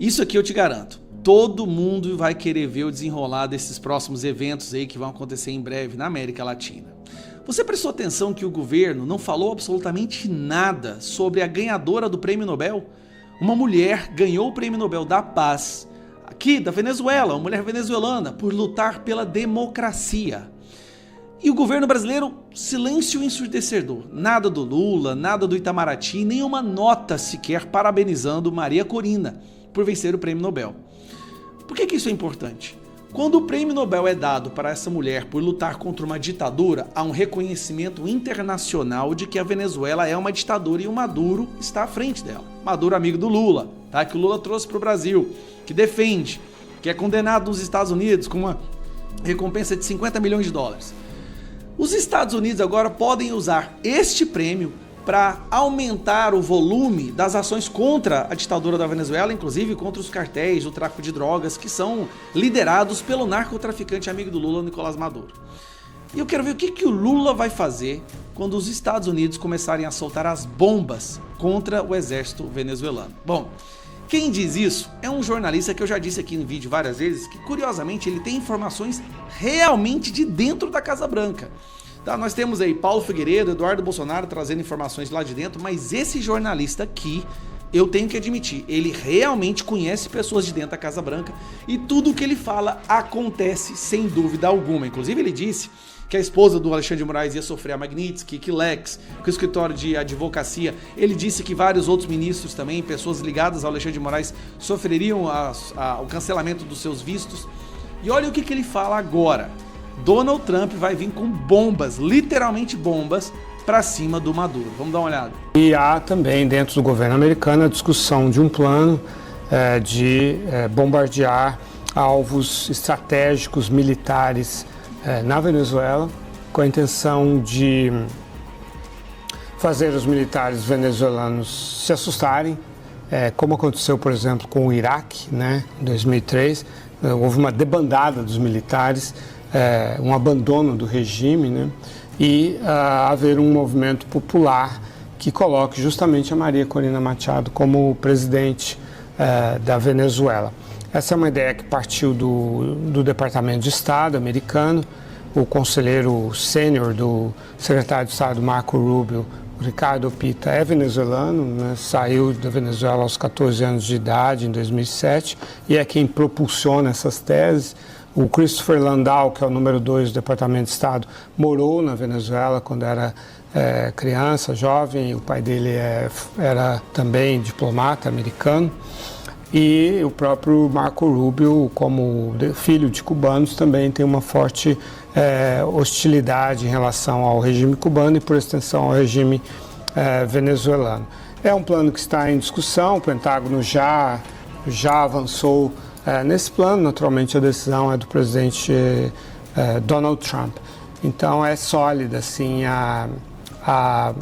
Isso aqui eu te garanto. Todo mundo vai querer ver o desenrolar desses próximos eventos aí que vão acontecer em breve na América Latina. Você prestou atenção que o governo não falou absolutamente nada sobre a ganhadora do Prêmio Nobel? Uma mulher ganhou o Prêmio Nobel da Paz, aqui da Venezuela, uma mulher venezuelana, por lutar pela democracia. E o governo brasileiro, silêncio ensurdecedor. Nada do Lula, nada do Itamaraty, nenhuma nota sequer parabenizando Maria Corina por vencer o Prêmio Nobel. Por que isso é importante? Quando o Prêmio Nobel é dado para essa mulher por lutar contra uma ditadura, há um reconhecimento internacional de que a Venezuela é uma ditadura e o Maduro está à frente dela. Maduro, amigo do Lula, tá? Que o Lula trouxe para o Brasil, que defende, que é condenado nos Estados Unidos com uma recompensa de 50 milhões de dólares. Os Estados Unidos agora podem usar este prêmio para aumentar o volume das ações contra a ditadura da Venezuela, inclusive contra os cartéis do tráfico de drogas que são liderados pelo narcotraficante amigo do Lula, Nicolás Maduro. E eu quero ver o que o Lula vai fazer quando os Estados Unidos começarem a soltar as bombas contra o exército venezuelano. Bom, quem diz isso é um jornalista que eu já disse aqui no vídeo várias vezes, que curiosamente ele tem informações realmente de dentro da Casa Branca. Tá, nós temos aí Paulo Figueiredo, Eduardo Bolsonaro trazendo informações lá de dentro, mas esse jornalista aqui, eu tenho que admitir, ele realmente conhece pessoas de dentro da Casa Branca e tudo o que ele fala acontece sem dúvida alguma. Inclusive ele disse que a esposa do Alexandre de Moraes ia sofrer a Magnitsky, que Lex, que o escritório de advocacia, ele disse que vários outros ministros também, pessoas ligadas ao Alexandre de Moraes, sofreriam o cancelamento dos seus vistos. E olha o que ele fala agora. Donald Trump vai vir com bombas, literalmente bombas, para cima do Maduro. Vamos dar uma olhada. E há também dentro do governo americano a discussão de um plano de bombardear alvos estratégicos militares na Venezuela, com a intenção de fazer os militares venezuelanos se assustarem, como aconteceu, por exemplo, com o Iraque, né, em 2003. Houve uma debandada dos militares, um abandono do regime, né, e haver um movimento popular que coloque justamente a Maria Corina Machado como presidente da Venezuela. Essa é uma ideia que partiu do Departamento de Estado americano. O conselheiro sênior do secretário de Estado Marco Rubio, Ricardo Pita, é venezuelano, né? Saiu da Venezuela aos 14 anos de idade, em 2007, e é quem propulsiona essas teses. O Christopher Landau, que é o número 2 do Departamento de Estado, morou na Venezuela quando era criança, jovem. O pai dele era também diplomata americano. E o próprio Marco Rubio, como filho de cubanos, também tem uma forte hostilidade em relação ao regime cubano e, por extensão, ao regime venezuelano. É um plano que está em discussão, o Pentágono já avançou nesse plano. Naturalmente, a decisão é do presidente Donald Trump. Então, é sólida assim, a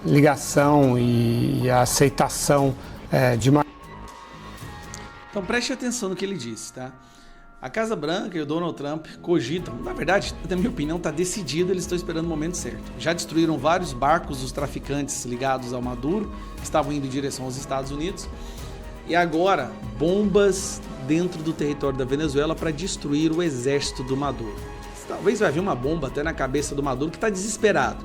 ligação e a aceitação de uma... Então preste atenção no que ele disse, tá? A Casa Branca e o Donald Trump cogitam, na verdade, na minha opinião, está decidido, eles estão esperando o momento certo. Já destruíram vários barcos dos traficantes ligados ao Maduro, que estavam indo em direção aos Estados Unidos, e agora bombas dentro do território da Venezuela para destruir o exército do Maduro. Talvez vai vir uma bomba até na cabeça do Maduro, que está desesperado.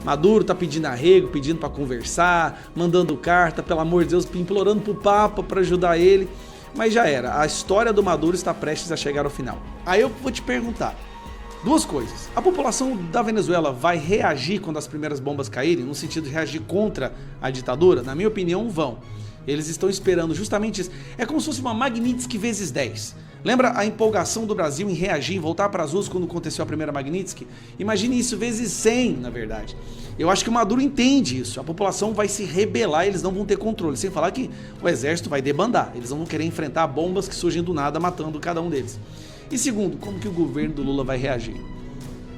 Maduro está pedindo arrego, pedindo para conversar, mandando carta, pelo amor de Deus, implorando para o Papa para ajudar ele. Mas já era, a história do Maduro está prestes a chegar ao final. Aí eu vou te perguntar duas coisas. A população da Venezuela vai reagir quando as primeiras bombas caírem, no sentido de reagir contra a ditadura? Na minha opinião, vão. Eles estão esperando justamente isso. É como se fosse uma Magnitsky vezes 10. Lembra a empolgação do Brasil em reagir, em voltar para as ruas quando aconteceu a primeira Magnitsky? Imagine isso vezes 100, na verdade. Eu acho que o Maduro entende isso. A população vai se rebelar e eles não vão ter controle. Sem falar que o exército vai debandar. Eles não vão querer enfrentar bombas que surgem do nada, matando cada um deles. E segundo, como que o governo do Lula vai reagir?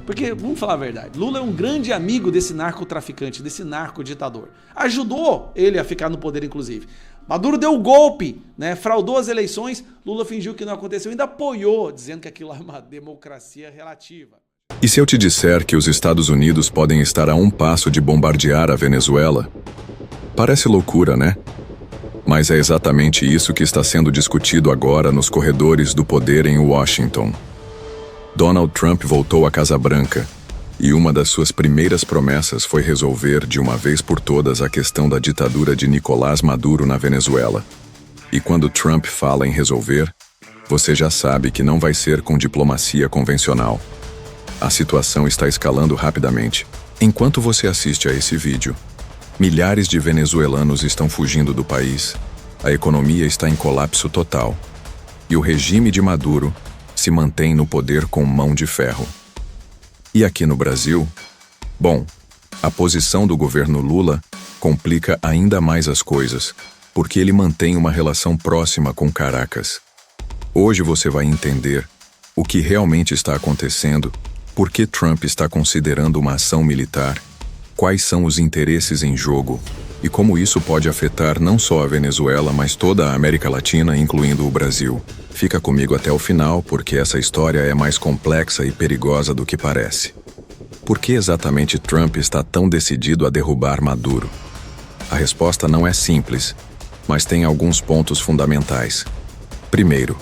Porque, vamos falar a verdade, Lula é um grande amigo desse narcotraficante, desse narcoditador. Ajudou ele a ficar no poder, inclusive. Maduro deu o golpe, né? Fraudou as eleições, Lula fingiu que não aconteceu, ainda apoiou, dizendo que aquilo é uma democracia relativa. E se eu te disser que os Estados Unidos podem estar a um passo de bombardear a Venezuela? Parece loucura, né? Mas é exatamente isso que está sendo discutido agora nos corredores do poder em Washington. Donald Trump voltou à Casa Branca e uma das suas primeiras promessas foi resolver de uma vez por todas a questão da ditadura de Nicolás Maduro na Venezuela. E quando Trump fala em resolver, você já sabe que não vai ser com diplomacia convencional. A situação está escalando rapidamente. Enquanto você assiste a esse vídeo, milhares de venezuelanos estão fugindo do país, a economia está em colapso total e o regime de Maduro se mantém no poder com mão de ferro. E aqui no Brasil? Bom, a posição do governo Lula complica ainda mais as coisas, porque ele mantém uma relação próxima com Caracas. Hoje você vai entender o que realmente está acontecendo, por que Trump está considerando uma ação militar, quais são os interesses em jogo e como isso pode afetar não só a Venezuela, mas toda a América Latina, incluindo o Brasil. Fica comigo até o final, porque essa história é mais complexa e perigosa do que parece. Por que exatamente Trump está tão decidido a derrubar Maduro? A resposta não é simples, mas tem alguns pontos fundamentais. Primeiro,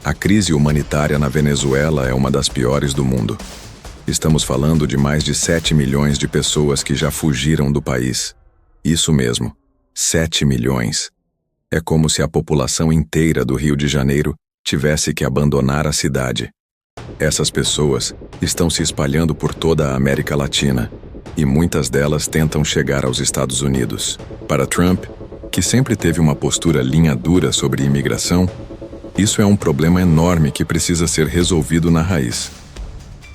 a crise humanitária na Venezuela é uma das piores do mundo. Estamos falando de mais de 7 milhões de pessoas que já fugiram do país. Isso mesmo, 7 milhões. É como se a população inteira do Rio de Janeiro tivesse que abandonar a cidade. Essas pessoas estão se espalhando por toda a América Latina e muitas delas tentam chegar aos Estados Unidos. Para Trump, que sempre teve uma postura linha dura sobre imigração, isso é um problema enorme que precisa ser resolvido na raiz.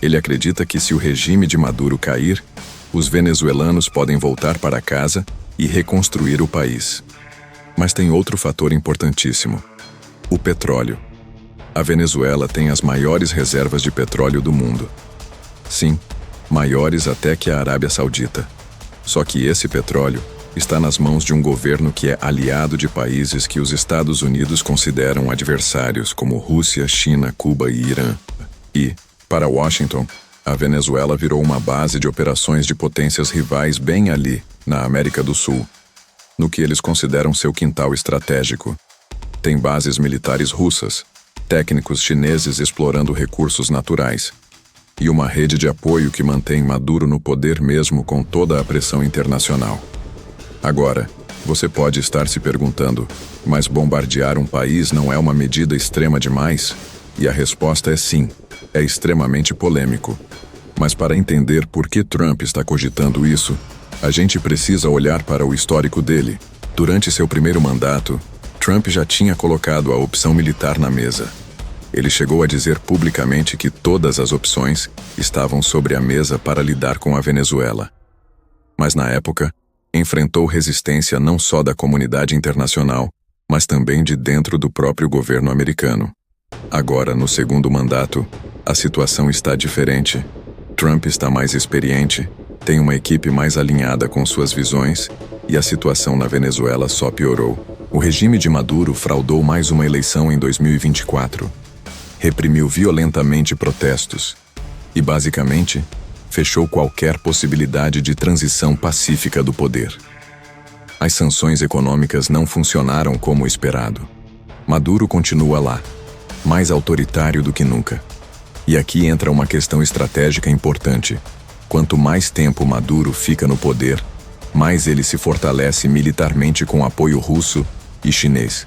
Ele acredita que se o regime de Maduro cair, os venezuelanos podem voltar para casa e reconstruir o país. Mas tem outro fator importantíssimo: o petróleo. A Venezuela tem as maiores reservas de petróleo do mundo. Sim, maiores até que a Arábia Saudita. Só que esse petróleo está nas mãos de um governo que é aliado de países que os Estados Unidos consideram adversários, como Rússia, China, Cuba e Irã. E, para Washington, a Venezuela virou uma base de operações de potências rivais bem ali, na América do Sul, no que eles consideram seu quintal estratégico. Tem bases militares russas, técnicos chineses explorando recursos naturais, e uma rede de apoio que mantém Maduro no poder mesmo com toda a pressão internacional. Agora, você pode estar se perguntando, mas bombardear um país não é uma medida extrema demais? E a resposta é sim, é extremamente polêmico. Mas para entender por que Trump está cogitando isso, a gente precisa olhar para o histórico dele. Durante seu primeiro mandato, Trump já tinha colocado a opção militar na mesa. Ele chegou a dizer publicamente que todas as opções estavam sobre a mesa para lidar com a Venezuela. Mas na época, enfrentou resistência não só da comunidade internacional, mas também de dentro do próprio governo americano. Agora, no segundo mandato, a situação está diferente. Trump está mais experiente, tem uma equipe mais alinhada com suas visões e a situação na Venezuela só piorou. O regime de Maduro fraudou mais uma eleição em 2024, reprimiu violentamente protestos e, basicamente, fechou qualquer possibilidade de transição pacífica do poder. As sanções econômicas não funcionaram como esperado. Maduro continua lá, mais autoritário do que nunca. E aqui entra uma questão estratégica importante. Quanto mais tempo Maduro fica no poder, mais ele se fortalece militarmente com apoio russo e chinês.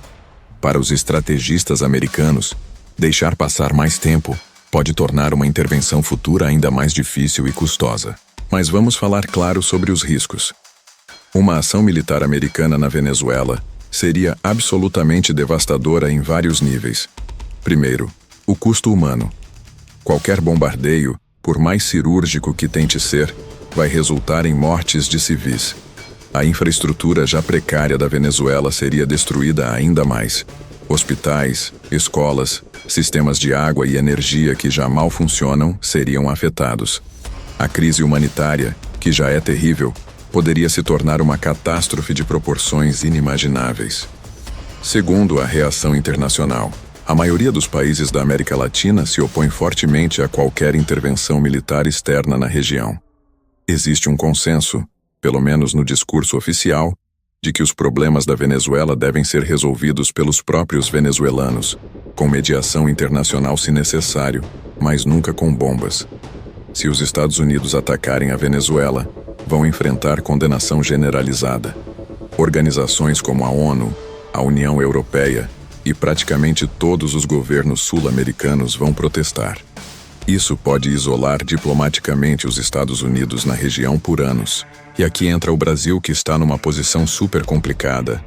Para os estrategistas americanos, deixar passar mais tempo pode tornar uma intervenção futura ainda mais difícil e custosa. Mas vamos falar claro sobre os riscos. Uma ação militar americana na Venezuela seria absolutamente devastadora em vários níveis. Primeiro, o custo humano. Qualquer bombardeio, por mais cirúrgico que tente ser, vai resultar em mortes de civis. A infraestrutura já precária da Venezuela seria destruída ainda mais. Hospitais, escolas, sistemas de água e energia que já mal funcionam seriam afetados. A crise humanitária, que já é terrível, poderia se tornar uma catástrofe de proporções inimagináveis. Segundo a reação internacional, a maioria dos países da América Latina se opõe fortemente a qualquer intervenção militar externa na região. Existe um consenso, pelo menos no discurso oficial, de que os problemas da Venezuela devem ser resolvidos pelos próprios venezuelanos, com mediação internacional se necessário, mas nunca com bombas. Se os Estados Unidos atacarem a Venezuela, vão enfrentar condenação generalizada. Organizações como a ONU, a União Europeia e praticamente todos os governos sul-americanos vão protestar. Isso pode isolar diplomaticamente os Estados Unidos na região por anos. E aqui entra o Brasil, que está numa posição super complicada.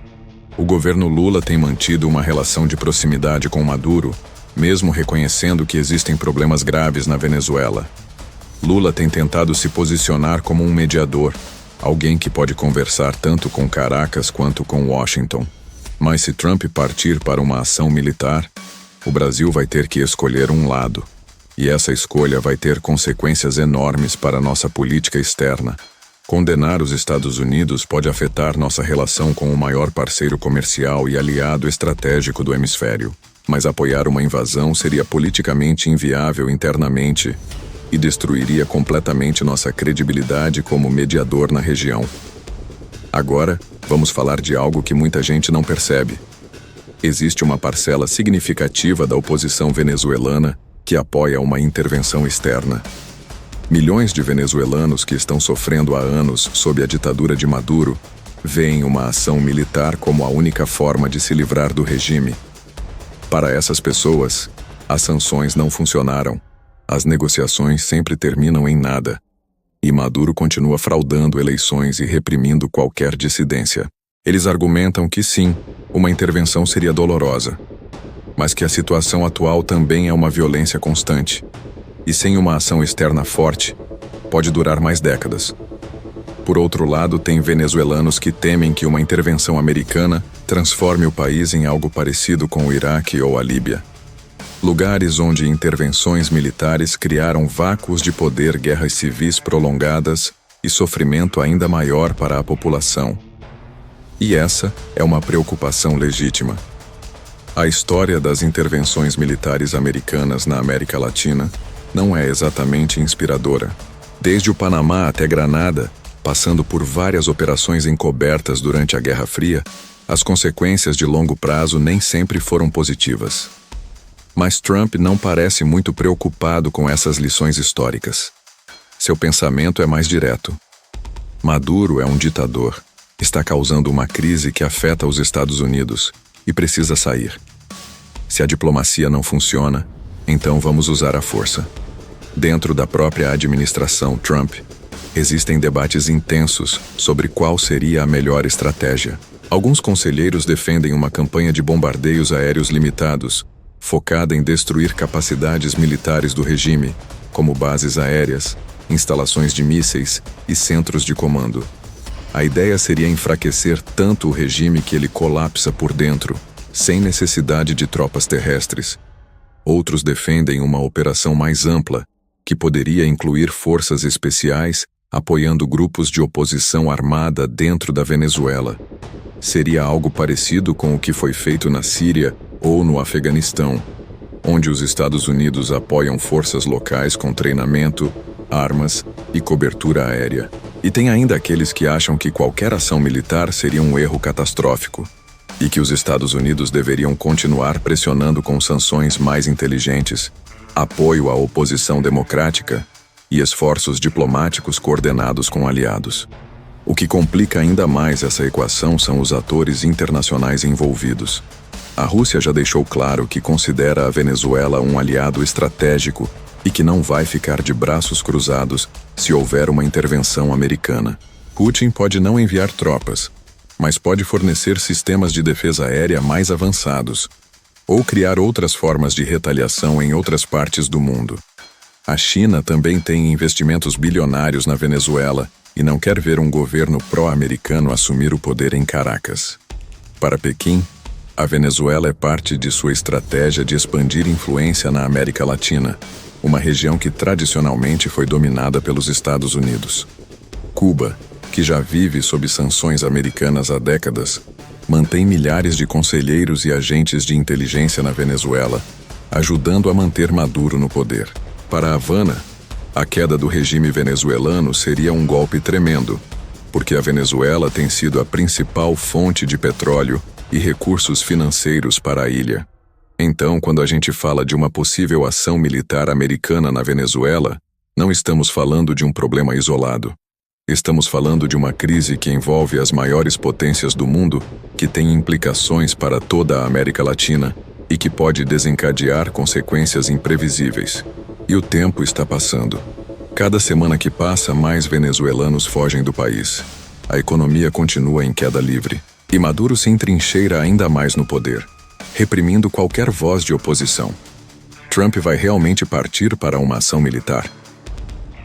O governo Lula tem mantido uma relação de proximidade com Maduro, mesmo reconhecendo que existem problemas graves na Venezuela. Lula tem tentado se posicionar como um mediador, alguém que pode conversar tanto com Caracas quanto com Washington. Mas se Trump partir para uma ação militar, o Brasil vai ter que escolher um lado. E essa escolha vai ter consequências enormes para nossa política externa. Condenar os Estados Unidos pode afetar nossa relação com o maior parceiro comercial e aliado estratégico do hemisfério. Mas apoiar uma invasão seria politicamente inviável internamente e destruiria completamente nossa credibilidade como mediador na região. Agora, vamos falar de algo que muita gente não percebe. Existe uma parcela significativa da oposição venezuelana que apoia uma intervenção externa. Milhões de venezuelanos que estão sofrendo há anos sob a ditadura de Maduro veem uma ação militar como a única forma de se livrar do regime. Para essas pessoas, as sanções não funcionaram, as negociações sempre terminam em nada, e Maduro continua fraudando eleições e reprimindo qualquer dissidência. Eles argumentam que sim, uma intervenção seria dolorosa, mas que a situação atual também é uma violência constante. E sem uma ação externa forte, pode durar mais décadas. Por outro lado, tem venezuelanos que temem que uma intervenção americana transforme o país em algo parecido com o Iraque ou a Líbia. Lugares onde intervenções militares criaram vácuos de poder, guerras civis prolongadas e sofrimento ainda maior para a população. E essa é uma preocupação legítima. A história das intervenções militares americanas na América Latina não é exatamente inspiradora. Desde o Panamá até Granada, passando por várias operações encobertas durante a Guerra Fria, as consequências de longo prazo nem sempre foram positivas. Mas Trump não parece muito preocupado com essas lições históricas. Seu pensamento é mais direto. Maduro é um ditador, está causando uma crise que afeta os Estados Unidos e precisa sair. Se a diplomacia não funciona, então vamos usar a força. Dentro da própria administração Trump, existem debates intensos sobre qual seria a melhor estratégia. Alguns conselheiros defendem uma campanha de bombardeios aéreos limitados, focada em destruir capacidades militares do regime, como bases aéreas, instalações de mísseis e centros de comando. A ideia seria enfraquecer tanto o regime que ele colapsa por dentro, sem necessidade de tropas terrestres. Outros defendem uma operação mais ampla, que poderia incluir forças especiais apoiando grupos de oposição armada dentro da Venezuela. Seria algo parecido com o que foi feito na Síria ou no Afeganistão, onde os Estados Unidos apoiam forças locais com treinamento, armas e cobertura aérea. E tem ainda aqueles que acham que qualquer ação militar seria um erro catastrófico, e que os Estados Unidos deveriam continuar pressionando com sanções mais inteligentes, apoio à oposição democrática e esforços diplomáticos coordenados com aliados. O que complica ainda mais essa equação são os atores internacionais envolvidos. A Rússia já deixou claro que considera a Venezuela um aliado estratégico e que não vai ficar de braços cruzados se houver uma intervenção americana. Putin pode não enviar tropas, mas pode fornecer sistemas de defesa aérea mais avançados, ou criar outras formas de retaliação em outras partes do mundo. A China também tem investimentos bilionários na Venezuela e não quer ver um governo pró-americano assumir o poder em Caracas. Para Pequim, a Venezuela é parte de sua estratégia de expandir influência na América Latina, uma região que tradicionalmente foi dominada pelos Estados Unidos. Cuba, que já vive sob sanções americanas há décadas, mantém milhares de conselheiros e agentes de inteligência na Venezuela, ajudando a manter Maduro no poder. Para Havana, a queda do regime venezuelano seria um golpe tremendo, porque a Venezuela tem sido a principal fonte de petróleo e recursos financeiros para a ilha. Então, quando a gente fala de uma possível ação militar americana na Venezuela, não estamos falando de um problema isolado. Estamos falando de uma crise que envolve as maiores potências do mundo, que tem implicações para toda a América Latina e que pode desencadear consequências imprevisíveis. E o tempo está passando. Cada semana que passa, mais venezuelanos fogem do país. A economia continua em queda livre. E Maduro se entrincheira ainda mais no poder, reprimindo qualquer voz de oposição. Trump vai realmente partir para uma ação militar?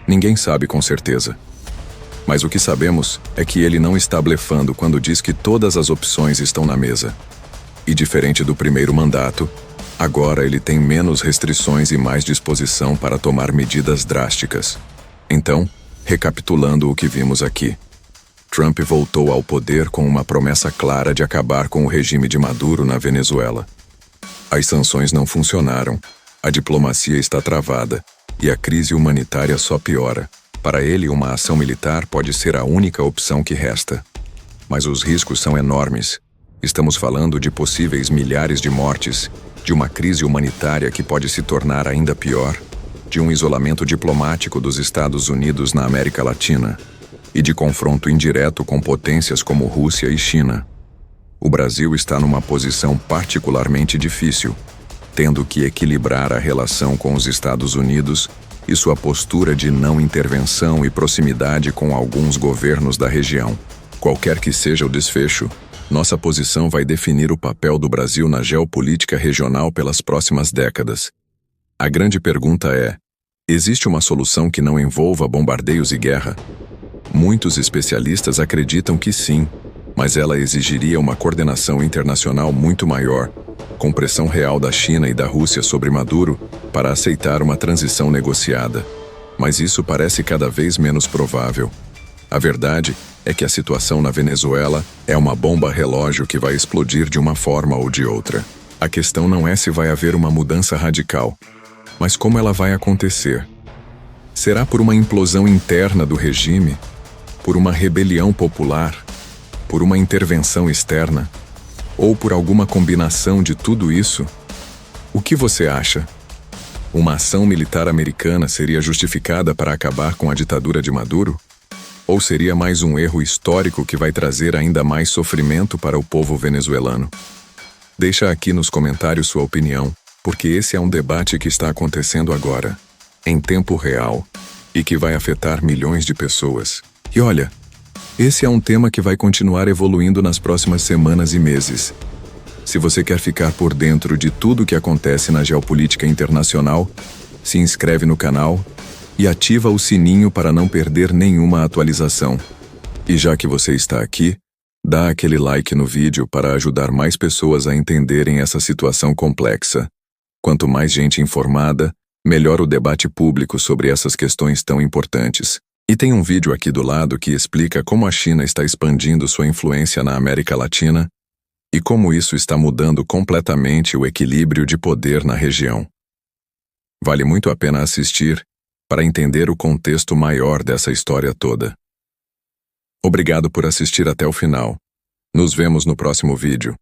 Ninguém sabe com certeza. Mas o que sabemos é que ele não está blefando quando diz que todas as opções estão na mesa. E diferente do primeiro mandato, agora ele tem menos restrições e mais disposição para tomar medidas drásticas. Então, recapitulando o que vimos aqui, Trump voltou ao poder com uma promessa clara de acabar com o regime de Maduro na Venezuela. As sanções não funcionaram, a diplomacia está travada e a crise humanitária só piora. Para ele, uma ação militar pode ser a única opção que resta. Mas os riscos são enormes. Estamos falando de possíveis milhares de mortes, de uma crise humanitária que pode se tornar ainda pior, de um isolamento diplomático dos Estados Unidos na América Latina e de confronto indireto com potências como Rússia e China. O Brasil está numa posição particularmente difícil, tendo que equilibrar a relação com os Estados Unidos e sua postura de não intervenção e proximidade com alguns governos da região. Qualquer que seja o desfecho, nossa posição vai definir o papel do Brasil na geopolítica regional pelas próximas décadas. A grande pergunta é: existe uma solução que não envolva bombardeios e guerra? Muitos especialistas acreditam que sim, mas ela exigiria uma coordenação internacional muito maior, com pressão real da China e da Rússia sobre Maduro para aceitar uma transição negociada. Mas isso parece cada vez menos provável. A verdade é que a situação na Venezuela é uma bomba relógio que vai explodir de uma forma ou de outra. A questão não é se vai haver uma mudança radical, mas como ela vai acontecer. Será por uma implosão interna do regime? Por uma rebelião popular? Por uma intervenção externa? Ou por alguma combinação de tudo isso? O que você acha? Uma ação militar americana seria justificada para acabar com a ditadura de Maduro? Ou seria mais um erro histórico que vai trazer ainda mais sofrimento para o povo venezuelano? Deixa aqui nos comentários sua opinião, porque esse é um debate que está acontecendo agora, em tempo real, e que vai afetar milhões de pessoas. E olha, esse é um tema que vai continuar evoluindo nas próximas semanas e meses. Se você quer ficar por dentro de tudo o que acontece na geopolítica internacional, se inscreve no canal e ativa o sininho para não perder nenhuma atualização. E já que você está aqui, dá aquele like no vídeo para ajudar mais pessoas a entenderem essa situação complexa. Quanto mais gente informada, melhor o debate público sobre essas questões tão importantes. E tem um vídeo aqui do lado que explica como a China está expandindo sua influência na América Latina e como isso está mudando completamente o equilíbrio de poder na região. Vale muito a pena assistir para entender o contexto maior dessa história toda. Obrigado por assistir até o final. Nos vemos no próximo vídeo.